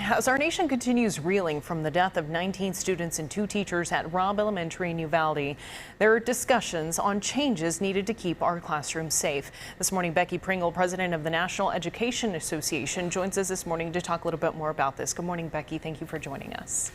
As our nation continues reeling from the death of 19 students and 2 teachers at Robb Elementary in Uvalde, there are discussions on changes needed to keep our classrooms safe. This morning, Becky Pringle, president of the National Education Association, joins us this morning to talk a little bit more about this. Good morning, Becky. Thank you for joining us.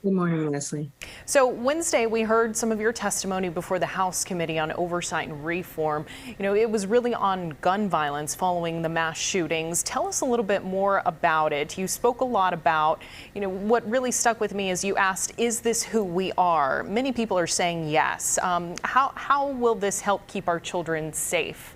Good morning, Leslie. So Wednesday, we heard some of your testimony before the House Committee on Oversight and Reform. It was really on gun violence following the mass shootings. Tell us a little bit more about it. You spoke a lot about, what really stuck with me is you asked, is this who we are? Many people are saying yes. How will this help keep our children safe?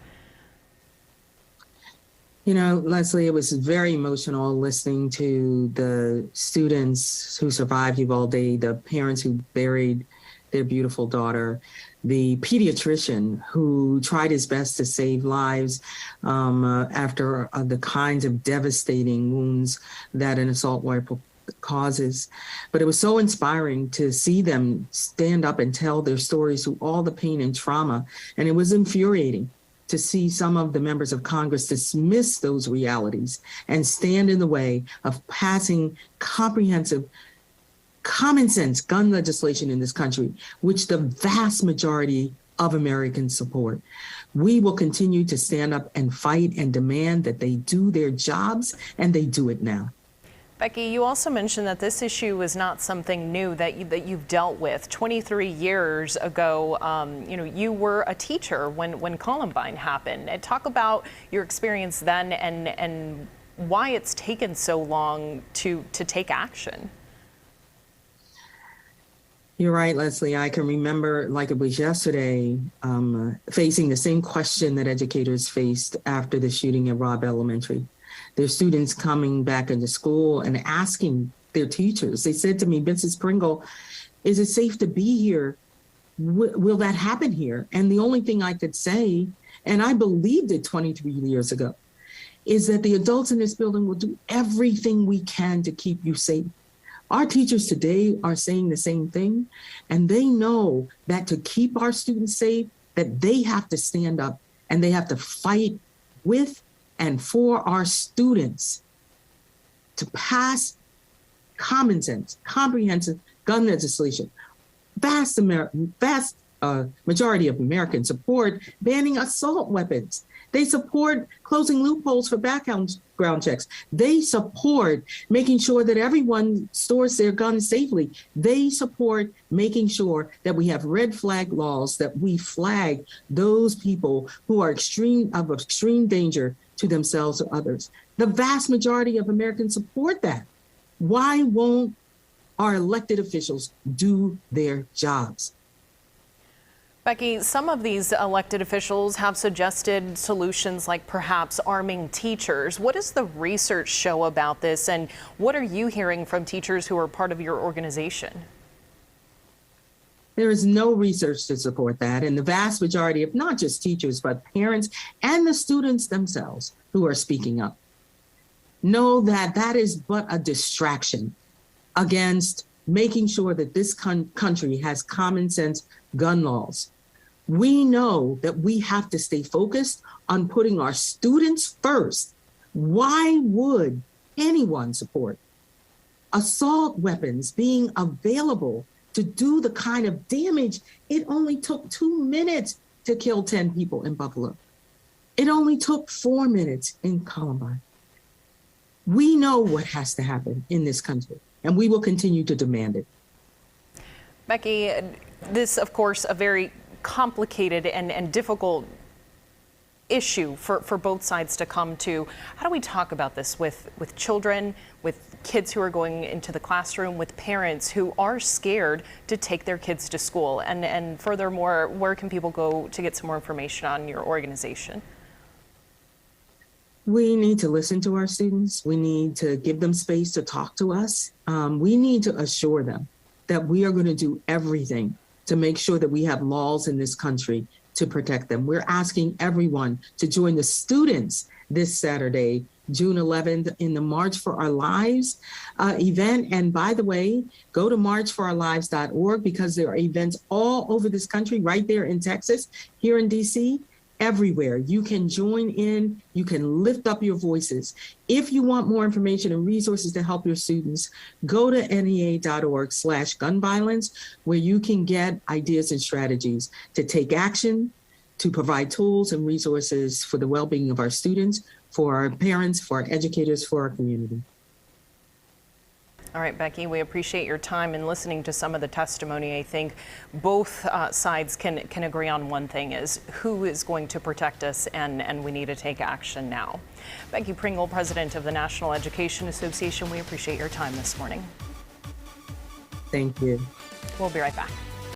Leslie, it was very emotional listening to the students who survived Uvalde, the parents who buried their beautiful daughter, the pediatrician who tried his best to save lives after the kinds of devastating wounds that an assault rifle causes. But it was so inspiring to see them stand up and tell their stories through all the pain and trauma. And it was infuriating to see some of the members of Congress dismiss those realities and stand in the way of passing comprehensive, common sense gun legislation in this country, which the vast majority of Americans support. We will continue to stand up and fight and demand that they do their jobs, and they do it now. Becky, you also mentioned that this issue is not something new that you've dealt with. 23 years ago, you were a teacher when Columbine happened. And talk about your experience then and why it's taken so long to take action. You're right, Leslie. I can remember like it was yesterday, facing the same question that educators faced after the shooting at Robb Elementary. Their students coming back into school and asking their teachers. They said to me, Mrs. Pringle, is it safe to be here? Will that happen here? And the only thing I could say, and I believed it 23 years ago, is that the adults in this building will do everything we can to keep you safe. Our teachers today are saying the same thing, and they know that to keep our students safe, that they have to stand up and they have to fight with and for our students to pass common sense, comprehensive gun legislation. Vast majority of Americans support banning assault weapons. They support closing loopholes for background checks. They support making sure that everyone stores their guns safely. They support making sure that we have red flag laws, that we flag those people who are of extreme danger to themselves or others. The vast majority of Americans support that. Why won't our elected officials do their jobs? Becky, some of these elected officials have suggested solutions like perhaps arming teachers. What does the research show about this, and what are you hearing from teachers who are part of your organization? There is no research to support that. And the vast majority of not just teachers, but parents and the students themselves who are speaking up know that that is but a distraction against making sure that this country has common sense gun laws. We know that we have to stay focused on putting our students first. Why would anyone support assault weapons being available to do the kind of damage? It only took 2 minutes to kill 10 people in Buffalo. It only took 4 minutes in Columbine. We know what has to happen in this country, and we will continue to demand it. Becky, this, of course, a very complicated and difficult issue for both sides to come to. How do we talk about this with children, with kids who are going into the classroom, with parents who are scared to take their kids to school? And furthermore, where can people go to get some more information on your organization? We need to listen to our students. We need to give them space to talk to us. We need to assure them that we are going to do everything to make sure that we have laws in this country to protect them. We're asking everyone to join the students this Saturday, June 11th, in the March for Our Lives event. And by the way, go to marchforourlives.org because there are events all over this country, right there in Texas, here in DC. everywhere. You can join in, you can lift up your voices. If you want more information and resources to help your students, go to nea.org/gun violence, where you can get ideas and strategies to take action, to provide tools and resources for the well-being of our students, for our parents, for our educators, for our community. All right, Becky, we appreciate your time and listening to some of the testimony. I think both sides can agree on one thing, is who is going to protect us, and we need to take action now. Becky Pringle, president of the National Education Association, we appreciate your time this morning. Thank you. We'll be right back.